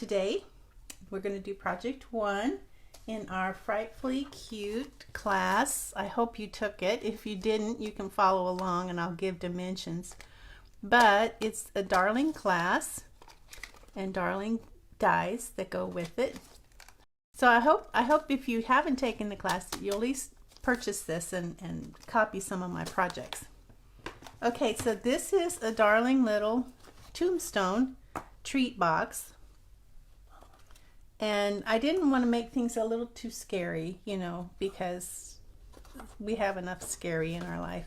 today we're going to do project 1 in our Frightfully Cute class. I hope you took it. If you didn't, you can follow along and I'll give dimensions. But it's a darling class and darling dies that go with it. So I hope if you haven't taken the class, you'll at least purchase this and copy some of my projects. Okay, so this is a darling little Tombstone treat box. And I didn't want to make things a little too scary, you know, because we have enough scary in our life.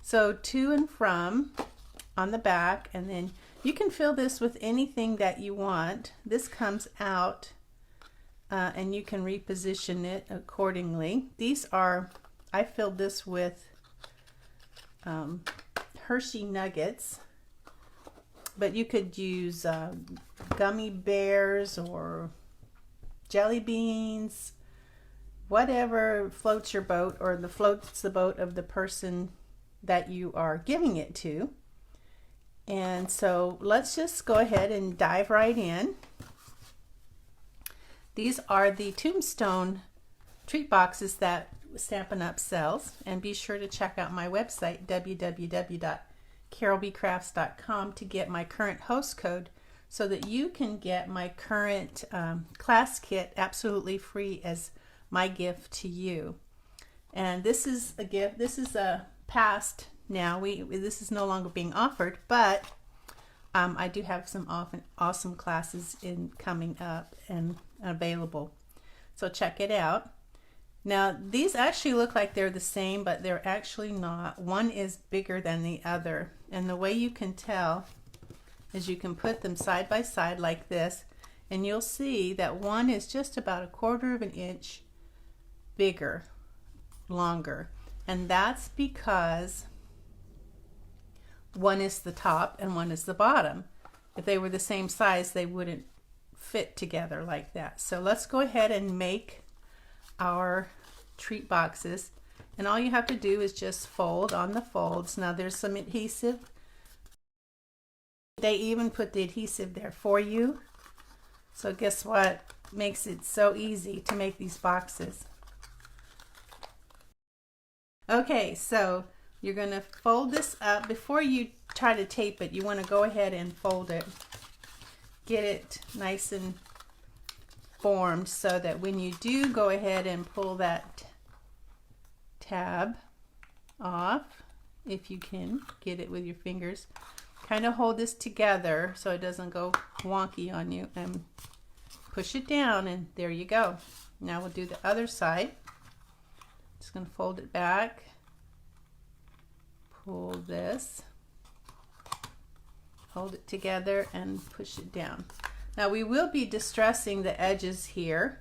So to and from on the back, and then you can fill this with anything that you want. This comes out and you can reposition it accordingly. These are, I filled this with Hersey nuggets, but you could use gummy bears or jelly beans, whatever floats your boat or floats the boat of the person that you are giving it to. And so let's just go ahead and dive right in. These are the Tombstone treat boxes that Stampin' Up sells, and be sure to check out my website www.carolbcrafts.com to get my current host code so that you can get my current class kit absolutely free as my gift to you. And this is a gift. This is a past now. This is no longer being offered, but I do have some awesome classes coming up and available. So check it out. Now these actually look like they're the same, but they're actually not. One is bigger than the other, and the way you can tell is you can put them side by side like this, and you'll see that one is just about 1/4 of an inch bigger, longer, and that's because one is the top and one is the bottom. If they were the same size, they wouldn't fit together like that. So let's go ahead and make our treat boxes, and all you have to do is just fold on the folds. Now there's some adhesive. They even put the adhesive there for you. So guess what makes it so easy to make these boxes? Okay, so you're going to fold this up. Before you try to tape it, you want to go ahead and fold it. Get it nice and formed so that when you do go ahead and pull that tab off, if you can get it with your fingers, kind of hold this together so it doesn't go wonky on you, and push it down, and there you go. Now we'll do the other side. Just going to fold it back, pull this, hold it together, and push it down. Now we will be distressing the edges here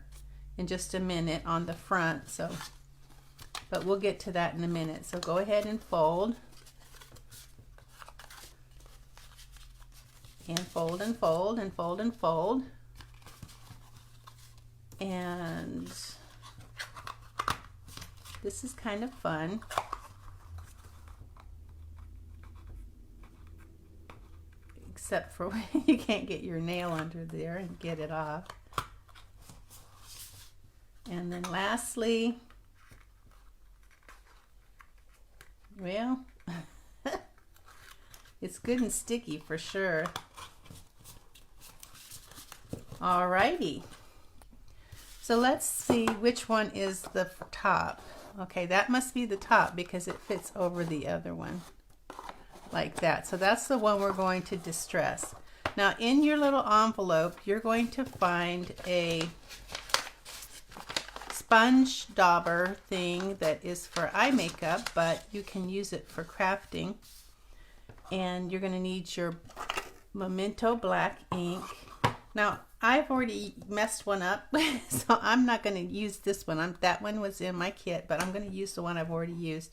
in just a minute on the front, but we'll get to that in a minute. So go ahead and fold, and fold and fold and fold and fold, and this is kind of fun. Except for when you can't get your nail under there and get it off. And then lastly, well, it's good and sticky for sure. Alrighty. So let's see which one is the top. Okay, that must be the top because it fits over the other one. Like that. So that's the one we're going to distress. Now in your little envelope, you're going to find a sponge dauber thing that is for eye makeup, but you can use it for crafting. And you're going to need your Memento black ink. Now I've already messed one up, so I'm not going to use this one. That one was in my kit, but I'm going to use the one I've already used.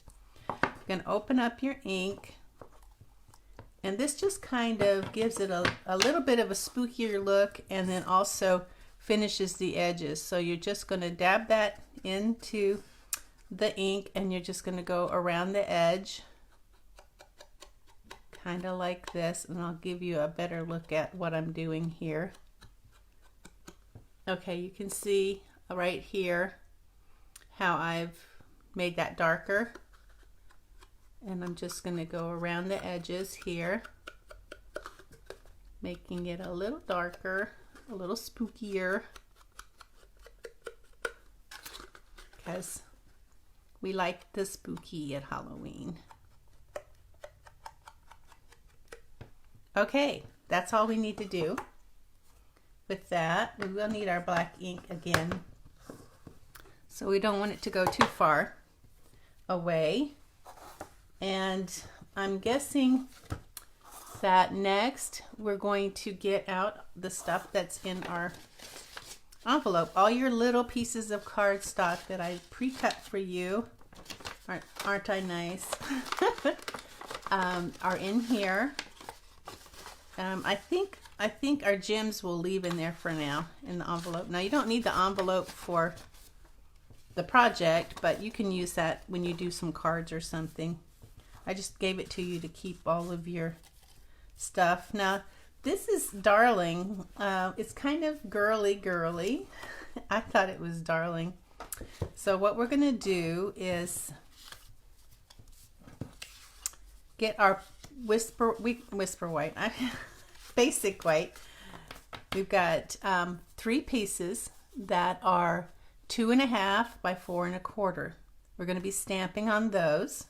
You're going to open up your ink. And this just kind of gives it a little bit of a spookier look, and then also finishes the edges. So you're just going to dab that into the ink, and you're just going to go around the edge kind of like this, and I'll give you a better look at what I'm doing here. Okay, you can see right here how I've made that darker. And I'm just going to go around the edges here, making it a little darker, a little spookier, because we like the spooky at Halloween. Okay, that's all we need to do. With that, we will need our black ink again, so we don't want it to go too far away. And I'm guessing that next we're going to get out the stuff that's in our envelope. All your little pieces of cardstock that I pre-cut for you, aren't I nice, are in here. I think our gems will leave in there for now in the envelope. Now you don't need the envelope for the project, but you can use that when you do some cards or something. I just gave it to you to keep all of your stuff. Now this is Darling. It's kind of girly. I thought it was Darling. So what we're going to do is get our whisper white, basic white. We've got 3 pieces that are 2.5 by 4 1/4. We're going to be stamping on those.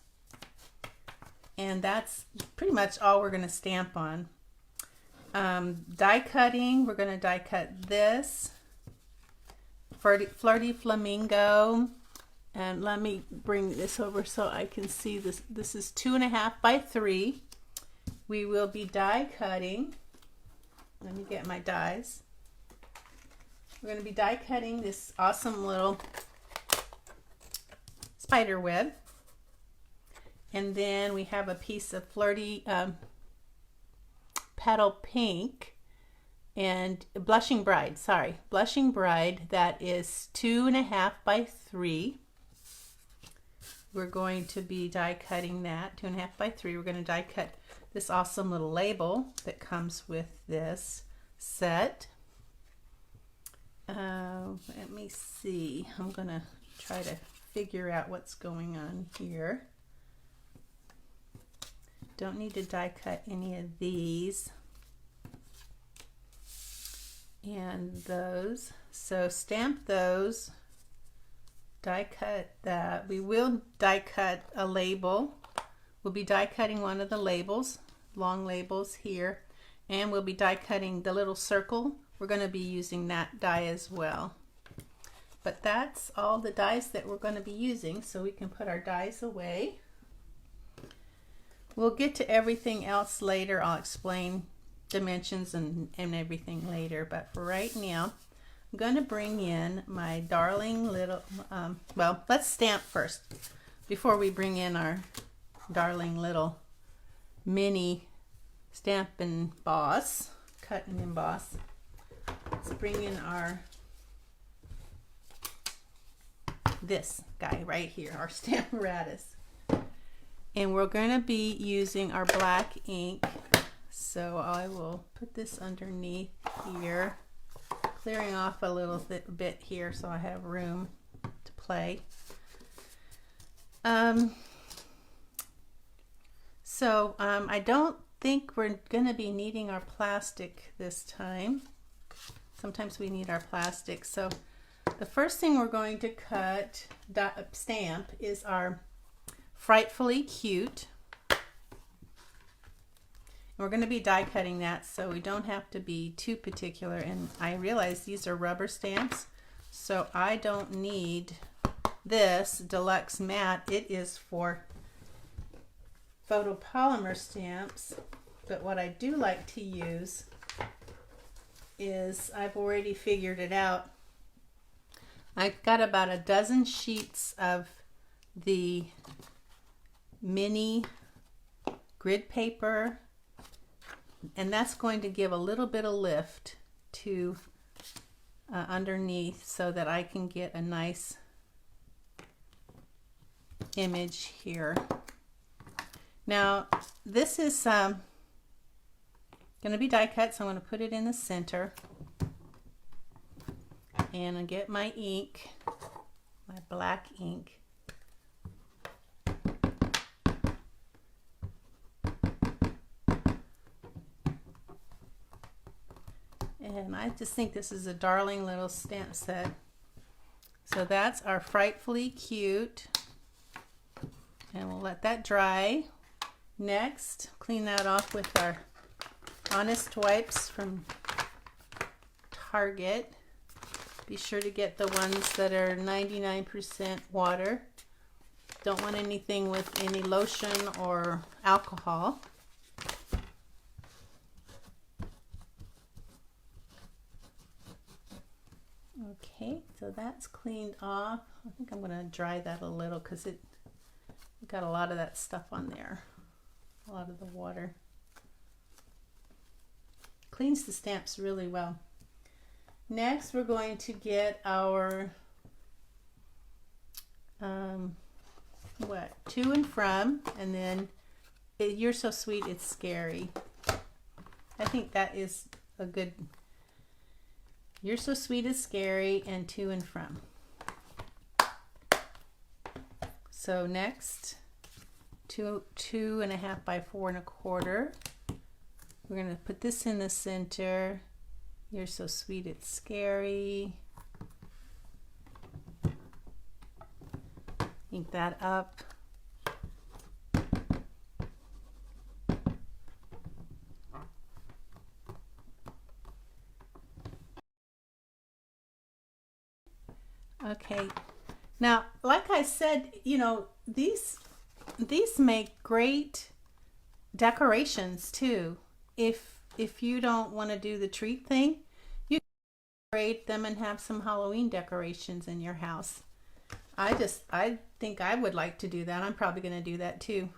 And that's pretty much all we're going to stamp on. Die cutting, we're going to die cut this Flirty Flamingo. And let me bring this over so I can see this. This is 2.5 by 3. We will be die cutting. Let me get my dies. We're going to be die cutting this awesome little spider web. And then we have a piece of Flirty Petal Pink and Blushing Bride, Blushing Bride, that is 2.5 by 3. We're going to be die cutting that, 2.5 by 3. We're going to die cut this awesome little label that comes with this set. Let me see. I'm going to try to figure out what's going on here. Don't need to die cut any of these and those. So stamp those, die cut that. We will die cut a label. We'll be die cutting one of the labels, long labels here, and we'll be die cutting the little circle. We're going to be using that die as well. But that's all the dies that we're going to be using, so we can put our dies away. We'll get to everything else later. I'll explain dimensions and everything later, but for right now, I'm going to bring in my Darling little, well, let's stamp first before we bring in our Darling little mini Stampin' Boss, cut and emboss. Let's bring in our, this guy right here, our Stamparatus. And we're going to be using our black ink. So I will put this underneath here, clearing off a little bit here so I have room to play. I don't think we're going to be needing our plastic this time. Sometimes we need our plastic. So the first thing we're going to cut, stamp, is our Frightfully Cute. And we're going to be die cutting that, so we don't have to be too particular. And I realize these are rubber stamps, so I don't need this Deluxe Matte. It is for photopolymer stamps, but what I do like to use is, I've already figured it out. I've got about a dozen sheets of the mini grid paper, and that's going to give a little bit of lift to underneath so that I can get a nice image here. Now this is going to be die cut, so I'm going to put it in the center. And I get my ink, my black ink. And I just think this is a darling little stamp set. So that's our Frightfully Cute. And we'll let that dry. Next, clean that off with our Honest Wipes from Target. Be sure to get the ones that are 99% water. Don't want anything with any lotion or alcohol. Okay, so that's cleaned off. I think I'm going to dry that a little because it got a lot of that stuff on there. A lot of the water. Cleans the stamps really well. Next, we're going to get our To and From, and then You're So Sweet It's Scary. I think that is a good. You're So Sweet It's Scary and To and From. So next, 2.5 by 4.25. We're going to put this in the center. You're So Sweet It's Scary. Ink that up. Okay, now like I said, you know, these make great decorations too. If you don't want to do the treat thing, you can decorate them and have some Halloween decorations in your house. I think I would like to do that. I'm probably going to do that too.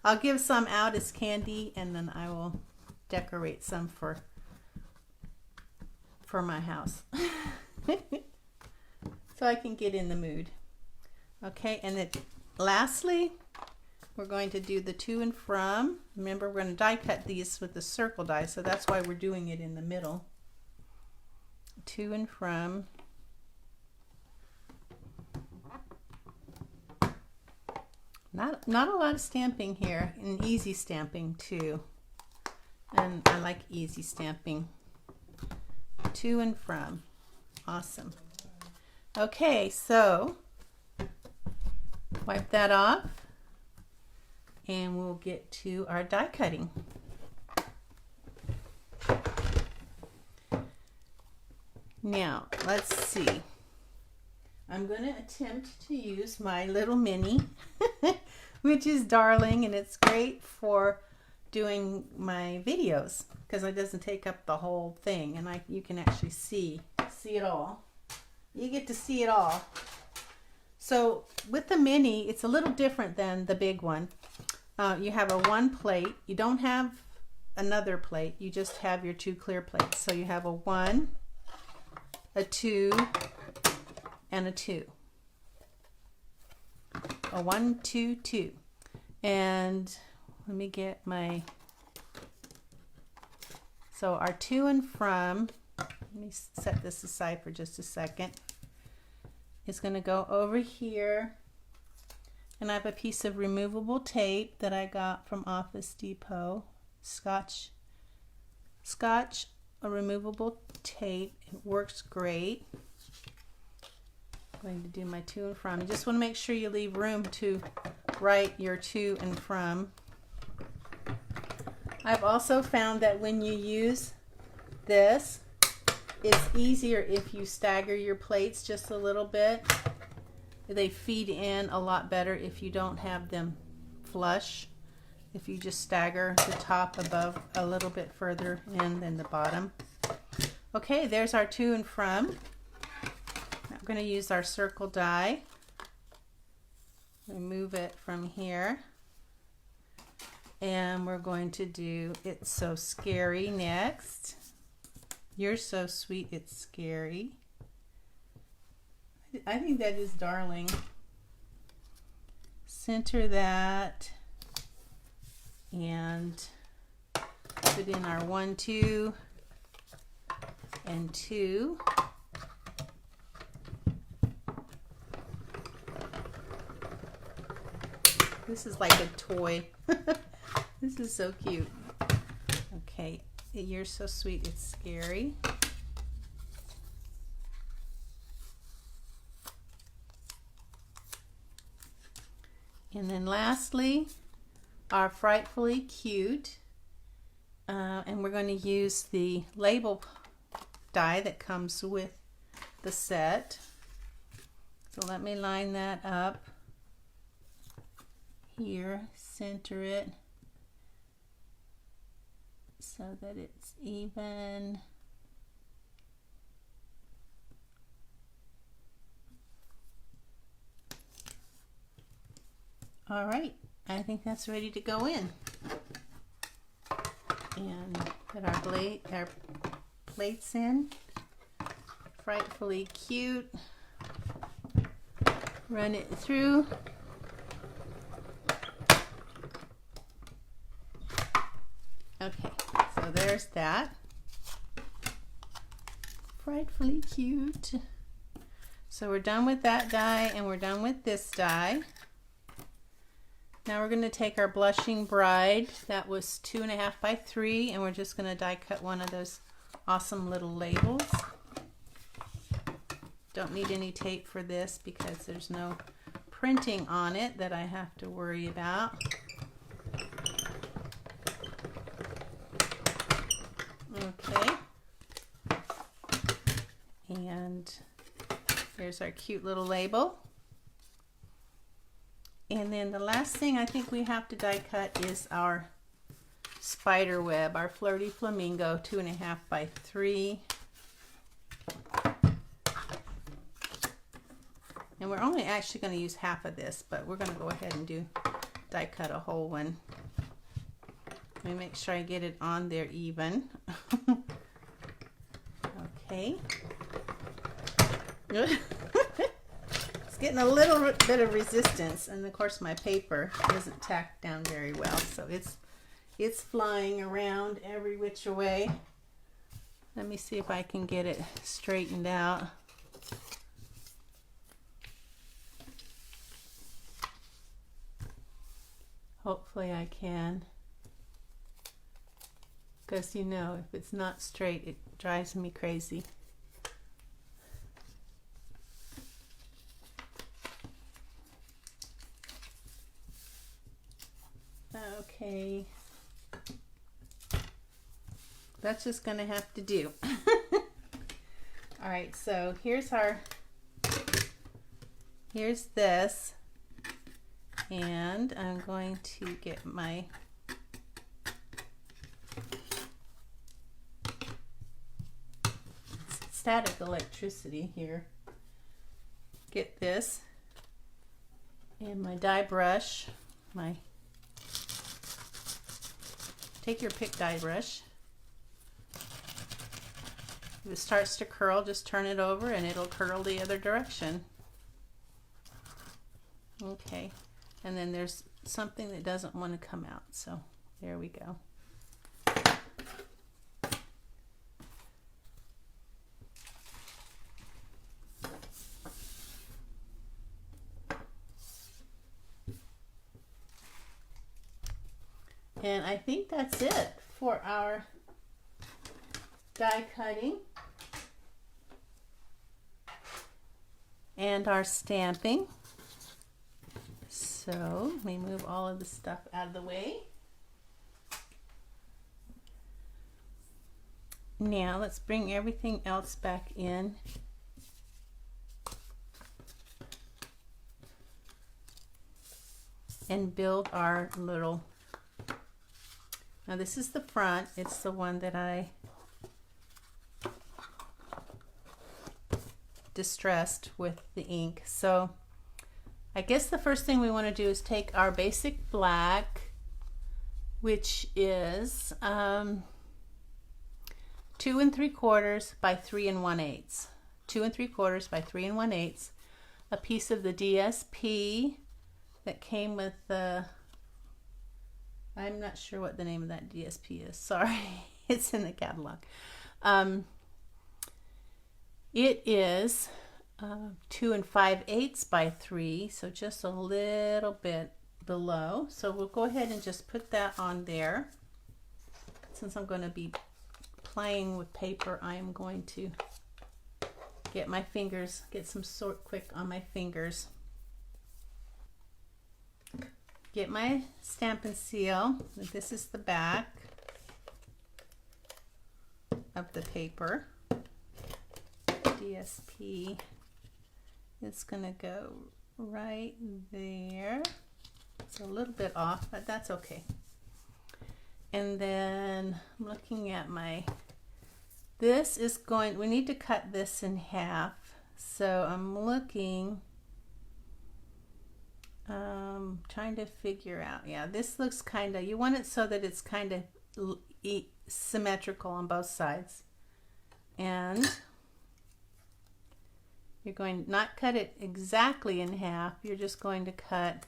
I'll give some out as candy, and then I will decorate some for my house. So I can get in the mood. Okay, and then lastly, we're going to do the To and From. Remember, we're going to die cut these with the circle die, so that's why we're doing it in the middle. To and From. Not a lot of stamping here, and easy stamping too. And I like easy stamping. To and From. Awesome. Okay, so wipe that off, and we'll get to our die cutting. Now, let's see. I'm going to attempt to use my little mini, which is darling, and it's great for doing my videos because it doesn't take up the whole thing, and you can actually see it all. You get to see it all. So with the mini, it's a little different than the big one. You have a one plate. You don't have another plate. You just have your two clear plates. So you have a 1, a 2, and a 2. A 1, 2, 2. And let me get my, so our To and From, let me set this aside for just a second. It's going to go over here, and I have a piece of removable tape that I got from Office Depot. Scotch, a removable tape. It works great. I'm going to do my To and From. You just want to make sure you leave room to write your To and From. I've also found that when you use this, it's easier if you stagger your plates just a little bit. They feed in a lot better if you don't have them flush. If you just stagger the top above a little bit further in than the bottom. Okay, there's our To and From. Now we're going to use our circle die. Remove it from here. And we're going to do It's So Scary next. You're So Sweet It's Scary. I think that is darling. Center that and put in our 1, 2, and 2. This is like a toy. This is so cute. Okay, you're so sweet, it's scary. And then lastly, our Frightfully Cute. And we're going to use the label die that comes with the set. So let me line that up here, center it so that it's even. All right, I think that's ready to go in. And put our plates in. Frightfully Cute. Run it through. Okay, so there's that. Frightfully Cute. So we're done with that die and we're done with this die. Now we're going to take our Blushing Bride, that was 2.5 by 3, and we're just going to die cut one of those awesome little labels. Don't need any tape for this because there's no printing on it that I have to worry about. Okay. And there's our cute little label. And then the last thing I think we have to die cut is our spider web, our Flirty Flamingo, 2.5 by 3. And we're only actually going to use half of this, but we're going to go ahead and die cut a whole one. Let me make sure I get it on there even. Okay. Good. It's getting a little bit of resistance, and of course my paper isn't tacked down very well, so it's flying around every which way. Let me see if I can get it straightened out. Hopefully I can, because you know, if it's not straight, it drives me crazy. Okay, that's just going to have to do. All right, so here's this, and I'm going to get my static electricity here. Get this, and my die brush, take your pick die brush. If it starts to curl, just turn it over and it'll curl the other direction. Okay, and then there's something that doesn't want to come out, so there we go. And I think that's it for our die cutting and our stamping. So let me move all of the stuff out of the way. Now let's bring everything else back in. And build our little. Now this is the front. It's the one that I distressed with the ink. So I guess the first thing we want to do is take our basic black, which is 2 3/4 by 3 1/8. 2 3/4 by 3 1/8. A piece of the DSP that came with the, I'm not sure what the name of that DSP is. Sorry, it's in the catalog. It is 2 5/8 by 3, so just a little bit below. So we'll go ahead and just put that on there. Since I'm going to be playing with paper, I am going to get my fingers, get some sort quick on my fingers. Get my Stampin' seal. This is the back of the paper. DSP. It's going to go right there. It's a little bit off, but that's okay. And then I'm looking at my, this is going, we need to cut this in half. So I'm looking, trying to figure out, yeah, this looks kind of, you want it so that it's kind of symmetrical on both sides. And you're going to not cut it exactly in half, you're just going to cut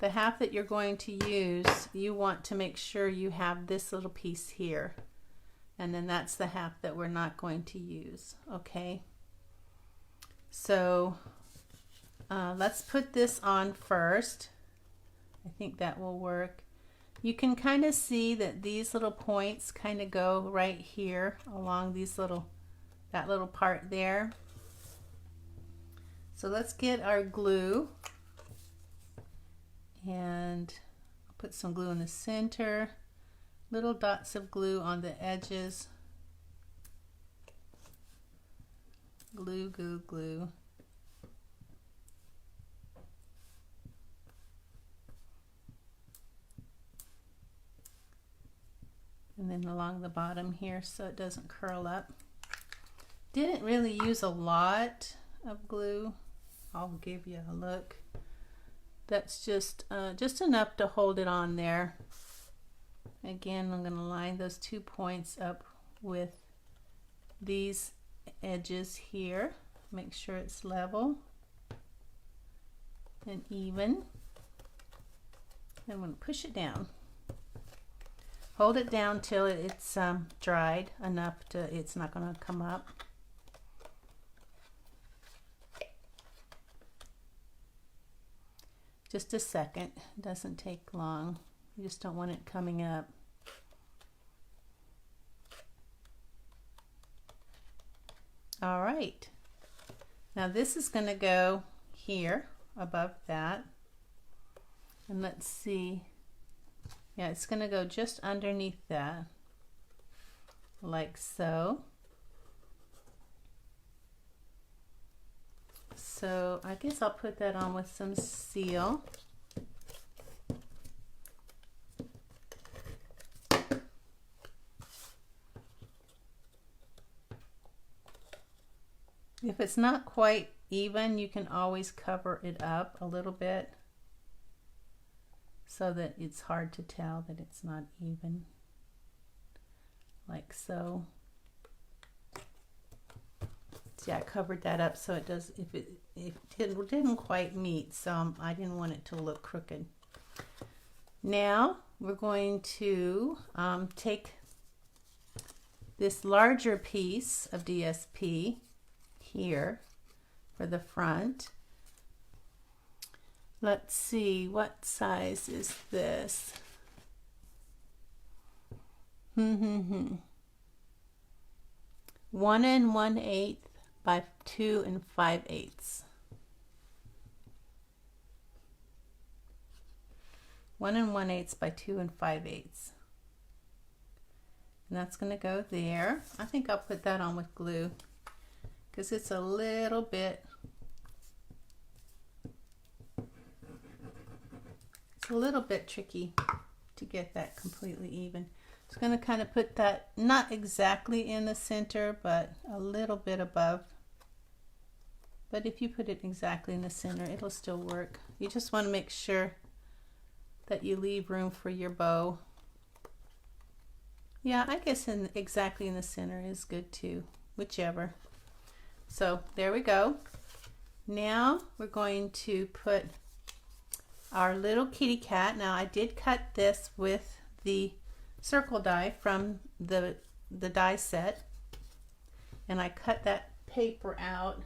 the half that you're going to use. You want to make sure you have this little piece here, and then that's the half that we're not going to use. Okay, so let's put this on first. I think that will work. You can kind of see that these little points kind of go right here along these little, that little part there. So let's get our glue. And I'll put some glue in the center, little dots of glue on the edges. Glue, glue, glue. And then along the bottom here so it doesn't curl up. Didn't really use a lot of glue. I'll give you a look. That's just enough to hold it on there. Again, I'm going to line those 2 points up with these edges here. Make sure it's level and even. I'm going to push it down. Hold it down till it's dried enough to, it's not going to come up. Just a second, it doesn't take long. You just don't want it coming up. All right, now this is going to go here above that, and let's see, yeah, it's going to go just underneath that, like so. So I guess I'll put that on with some seal. If it's not quite even, you can always cover it up a little bit so that it's hard to tell that it's not even, like so. See, I covered that up so it does, if it didn't quite meet, so I didn't want it to look crooked. Now we're going to take this larger piece of DSP here for the front. Let's see, what size is this? 1 1/8 by 2 5/8. 1 1/8 by 2 5/8. And that's going to go there. I think I'll put that on with glue because it's a little bit, tricky to get that completely even. It's going to kind of put that not exactly in the center, but a little bit above. But if you put it exactly in the center, it'll still work. You just want to make sure that you leave room for your bow. Yeah, I guess exactly in the center is good too, whichever. So there we go. Now we're going to put our little kitty cat. Now I did cut this with the circle die from the die set, and I cut that paper out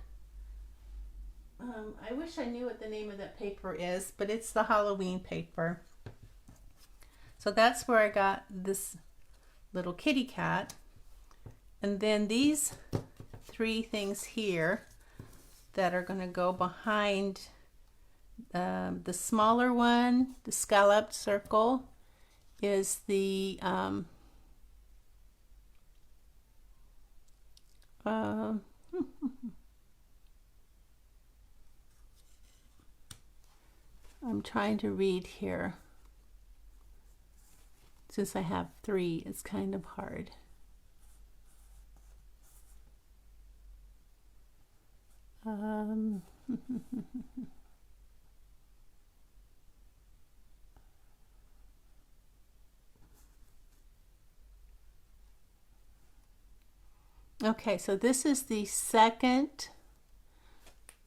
I wish I knew what the name of that paper is, but it's the Halloween paper. So that's where I got this little kitty cat. And then these three things here that are going to go behind the smaller one, the scalloped circle, is the I'm trying to read here. Since I have three, it's kind of hard. Okay, so this is the second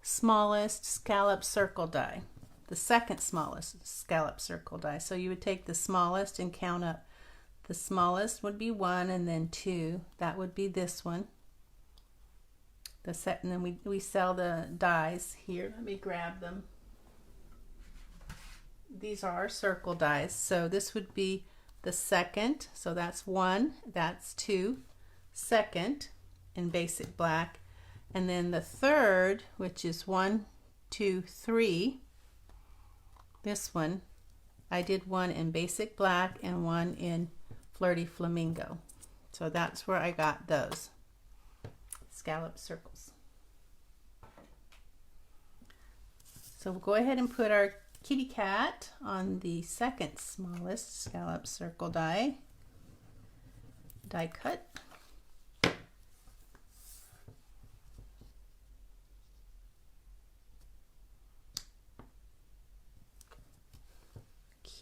smallest scallop circle die. The second smallest scallop circle die. So you would take the smallest and count up. The smallest would be 1 and then 2. That would be this one. The set, and then we sell the dies here. Let me grab them. These are our circle dies. So this would be the second. So that's 1, that's 2, second in basic black. And then the third, which is 1, 2, 3. This one, I did one in basic black and one in flirty flamingo. So that's where I got those scallop circles. So we'll go ahead and put our kitty cat on the second smallest scallop circle die cut.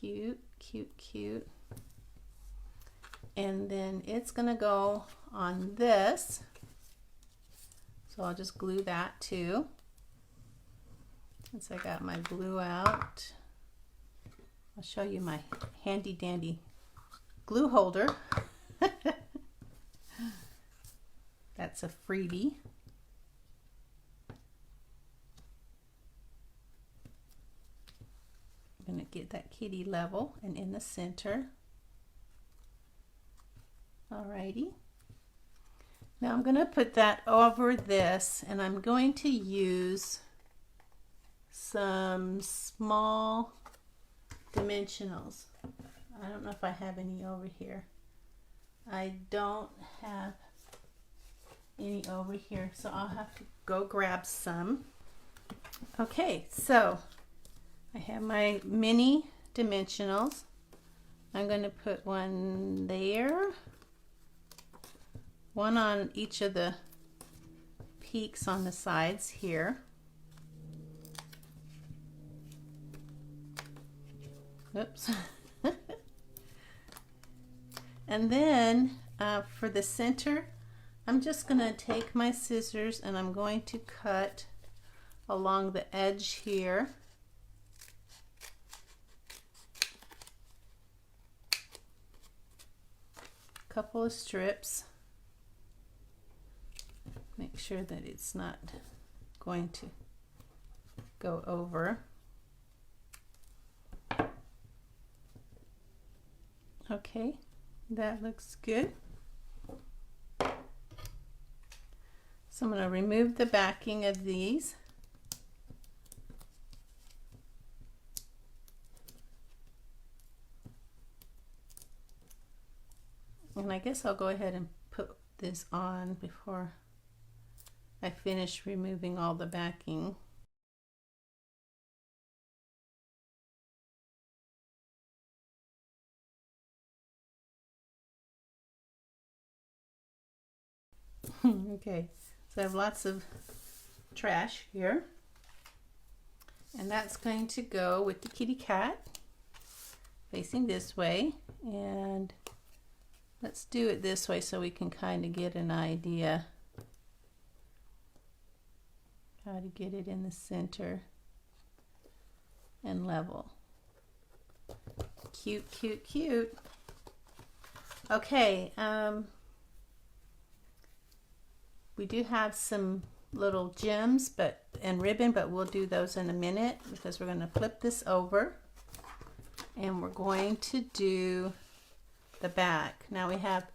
Cute, cute, cute. And then it's gonna go on this. So I'll just glue that too. Since I got my glue out, I'll show you my handy dandy glue holder. That's a freebie. I'm going to get that kitty level and in the center. Alrighty. Now I'm going to put that over this, and I'm going to use some small dimensionals. I don't know if I have any over here. I don't have any over here, so I'll have to go grab some. Okay, so I have my mini dimensionals. I'm going to put one there, one on each of the peaks on the sides here. Oops. And then for the center, I'm just going to take my scissors and I'm going to cut along the edge here. Couple of strips. Make sure that it's not going to go over. Okay, that looks good. So I'm going to remove the backing of these. And I guess I'll go ahead and put this on before I finish removing all the backing. Okay, so I have lots of trash here, and that's going to go with the kitty cat facing this way, and let's do it this way so we can kind of get an idea how to get it in the center and level. Cute, cute, cute. Okay, we do have some little gems, but and ribbon, but we'll do those in a minute because we're going to flip this over and we're going to do the back. Now we have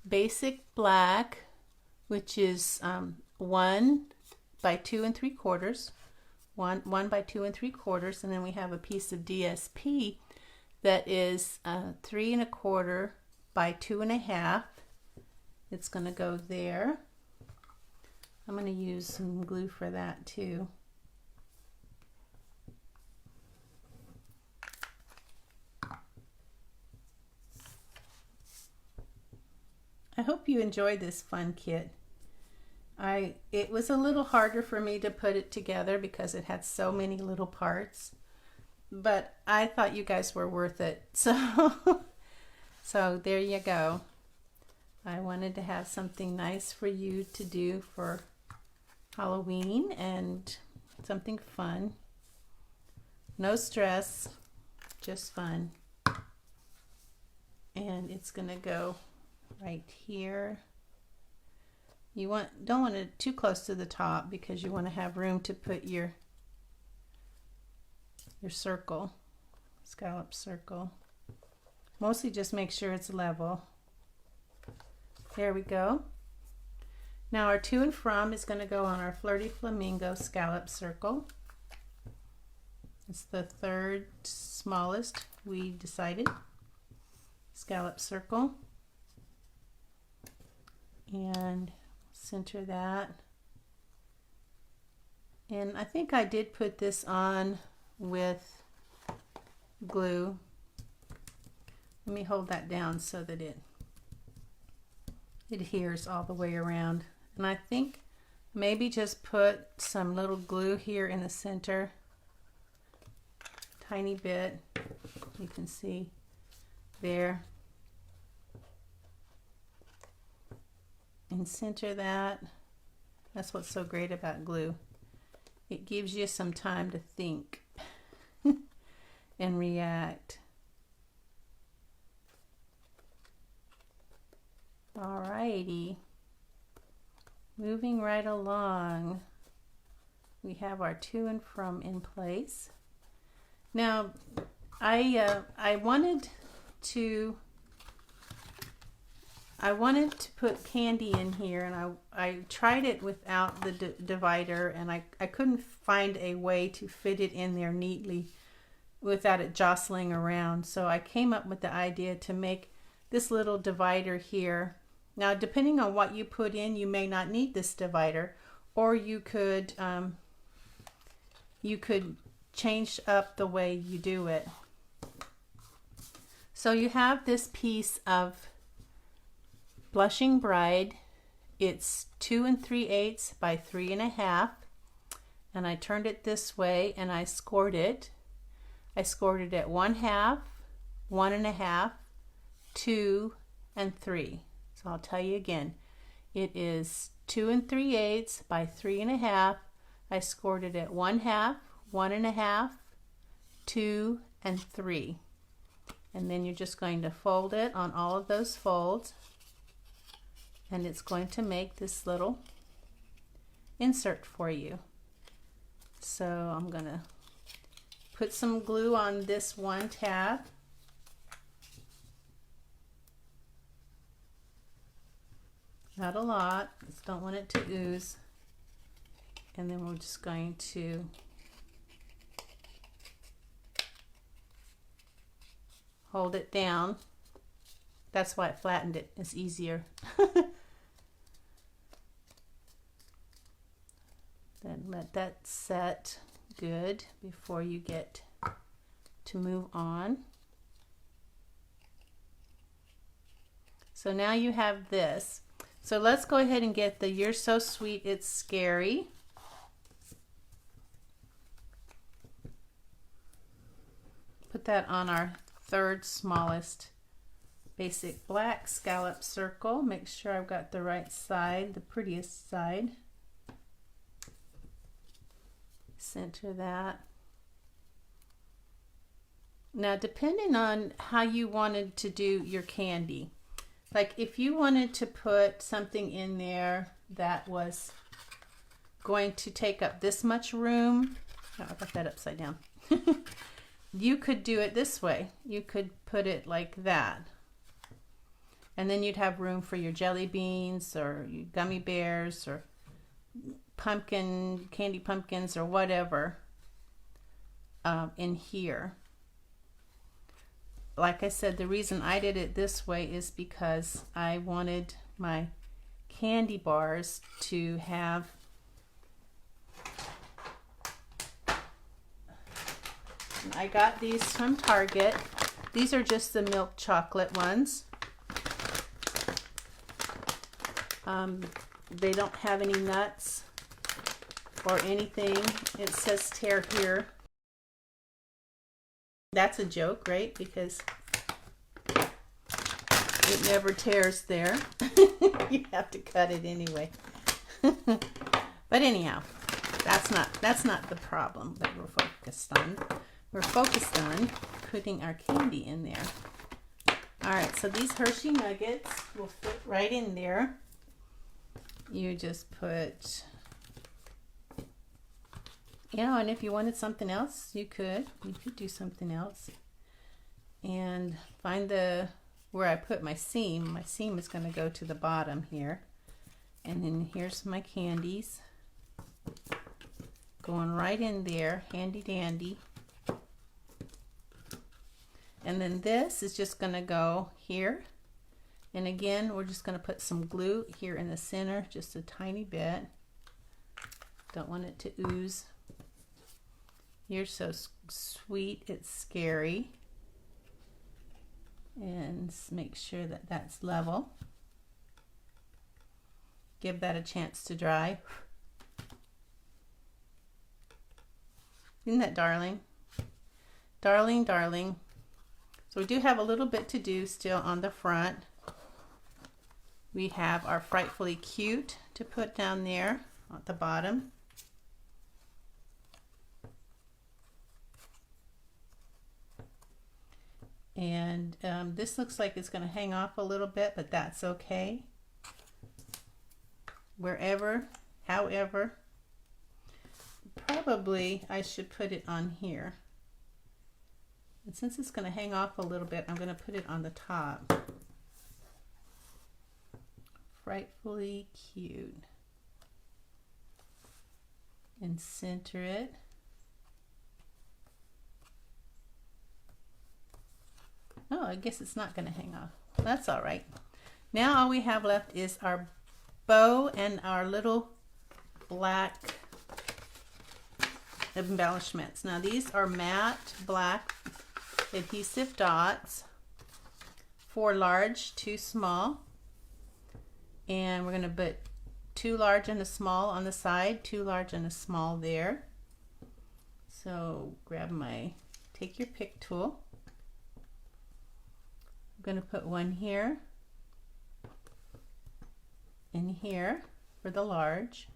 basic black, which is 1 by 2 3/4, 1 by 2 3/4, and then we have a piece of DSP that is 3 1/4 by 2 1/2. It's going to go there. I'm going to use some glue for that too. I hope you enjoyed this fun kit. It was a little harder for me to put it together because it had so many little parts, but I thought you guys were worth it. So there you go. I wanted to have something nice for you to do for Halloween and something fun. No stress, just fun. And it's gonna go right here. You don't want it too close to the top because you want to have room to put your circle, scallop circle. Mostly just make sure it's level. There we go. Now our to and from is going to go on our Flirty Flamingo scallop circle. It's the third smallest we decided. Scallop circle. And center that. And I think I did put this on with glue. Let me hold that down so that it adheres all the way around. And I think maybe just put some little glue here in the center. Tiny bit. You can see there. And center that. That's what's so great about glue. It gives you some time to think and react. Alrighty. Moving right along. We have our to and from in place. Now, I wanted to put candy in here, and I tried it without the divider, and I couldn't find a way to fit it in there neatly without it jostling around. So I came up with the idea to make this little divider here. Now, depending on what you put in, you may not need this divider, or you could change up the way you do it. So you have this piece of Blushing Bride. It's 2 3/8 by 3 1/2, and I turned it this way and I scored it. I scored it at 1/2, 1 1/2, 2, and 3. So I'll tell you again. It is 2 3/8 by 3 1/2. I scored it at 1/2, 1 1/2, 2, and 3. And then you're just going to fold it on all of those folds, and it's going to make this little insert for you. So I'm going to put some glue on this one tab. Not a lot, just don't want it to ooze. And then we're just going to hold it down. That's why it flattened it. It's easier. Then let that set good before you get to move on. So now you have this. So let's go ahead and get the You're So Sweet, It's Scary. Put that on our third smallest basic black scallop circle. Make sure I've got the right side, the prettiest side. Center that. Now, depending on how you wanted to do your candy, like if you wanted to put something in there that was going to take up this much room. Oh, I got that upside down. You could do it this way. You could put it like that. And then you'd have room for your jelly beans or your gummy bears or candy pumpkins or whatever in here. Like I said, the reason I did it this way is because I wanted my candy bars to have I got these from Target. These are just the milk chocolate ones. They don't have any nuts or anything. It says tear here. That's a joke, right? Because it never tears there. You have to cut it anyway. But anyhow, that's not the problem that we're focused on. We're focused on putting our candy in there. All right, so these Hershey nuggets will fit right in there. You just put, you know, and if you wanted something else, you could do something else. And find where I put my seam. My seam is going to go to the bottom here. And then here's my candies. Going right in there, handy dandy. And then this is just going to go here. And again, we're just going to put some glue here in the center, just a tiny bit. Don't want it to ooze. You're so sweet, it's scary. And make sure that that's level. Give that a chance to dry. Isn't that darling? Darling, darling. So we do have a little bit to do still on the front. We have our Frightfully Cute to put down there at the bottom. And this looks like it's going to hang off a little bit, but that's okay. Wherever, however, probably I should put it on here. And since it's going to hang off a little bit, I'm going to put it on the top. Frightfully Cute. And center it. Oh, I guess it's not going to hang off. That's all right. Now all we have left is our bow and our little black embellishments. Now these are matte black adhesive dots, 4 large, 2 small, and we're going to put 2 large and a small on the side, 2 large and a small there. So take your pick tool. I'm going to put one here and here for the large,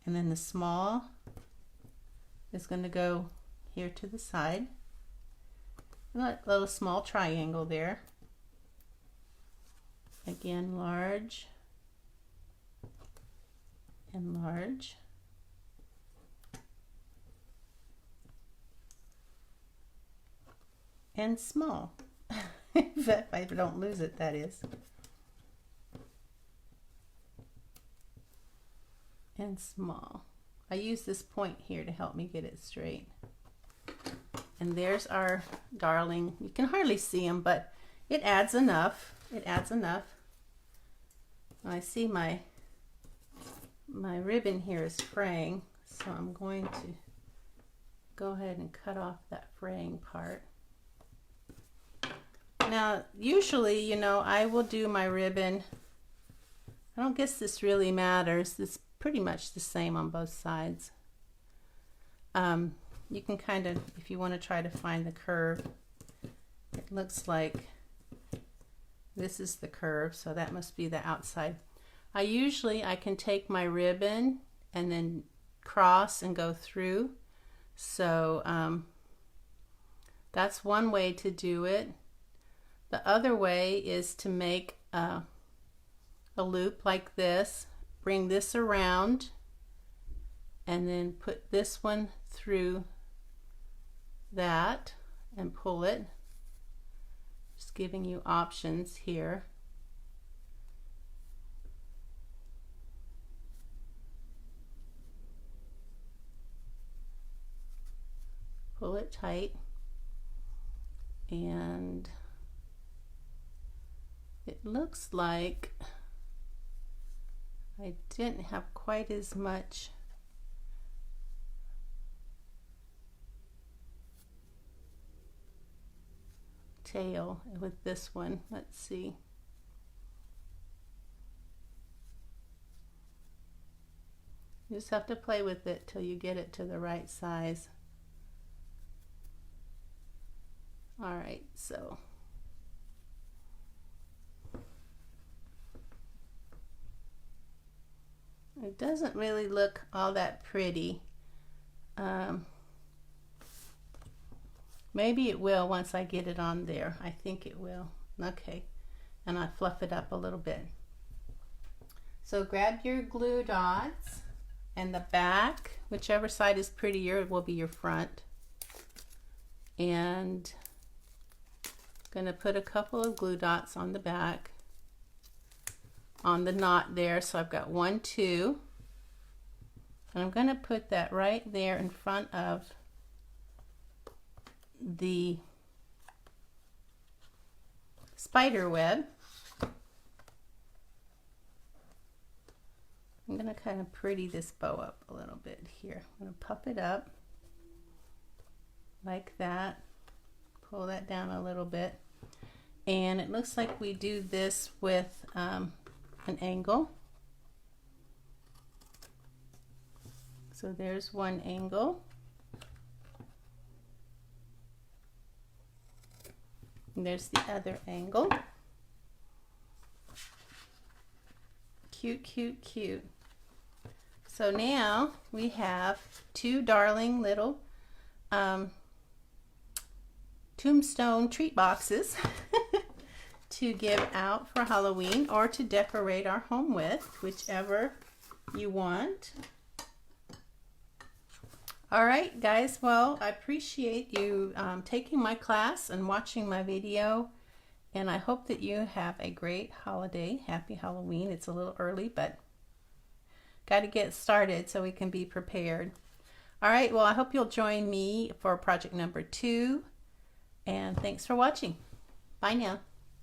and then the small is going to go here to the side. A little small triangle there. Again, large and large. And small. If I don't lose it, that is. And small. I use this point here to help me get it straight. And there's our darling. You can hardly see him, but it adds enough. It adds enough. I see my ribbon here is fraying, so I'm going to go ahead and cut off that fraying part. Now, usually, you know, I will do my ribbon. I don't guess this really matters. It's pretty much the same on both sides. You can kind of, if you want to try to find the curve, it looks like this is the curve, so that must be the outside. I can take my ribbon and then cross and go through. So that's one way to do it. The other way is to make a loop like this, bring this around and then put this one through that and pull it. Just giving you options here. Pull it tight, and it looks like I didn't have quite as much tail with this one. Let's see. You just have to play with it till you get it to the right size. All right, so it doesn't really look all that pretty. Maybe it will once I get it on there. I think it will. Okay, and I fluff it up a little bit. So grab your glue dots, and the back, whichever side is prettier, will be your front. And going to put a couple of glue dots on the back, on the knot there. So I've got 1, 2, and I'm going to put that right there in front of the spider web. I'm going to kind of pretty this bow up a little bit here. I'm going to puff it up like that, pull that down a little bit, and it looks like we do this with an angle. So there's one angle. And there's the other angle. Cute, cute, cute. So now we have two darling little Tombstone treat boxes to give out for Halloween or to decorate our home with, whichever you want. All right, guys, well, I appreciate you taking my class and watching my video, and I hope that you have a great holiday. Happy Halloween. It's a little early, but got to get started so we can be prepared. All right, well, I hope you'll join me for project number 2, and thanks for watching. Bye now.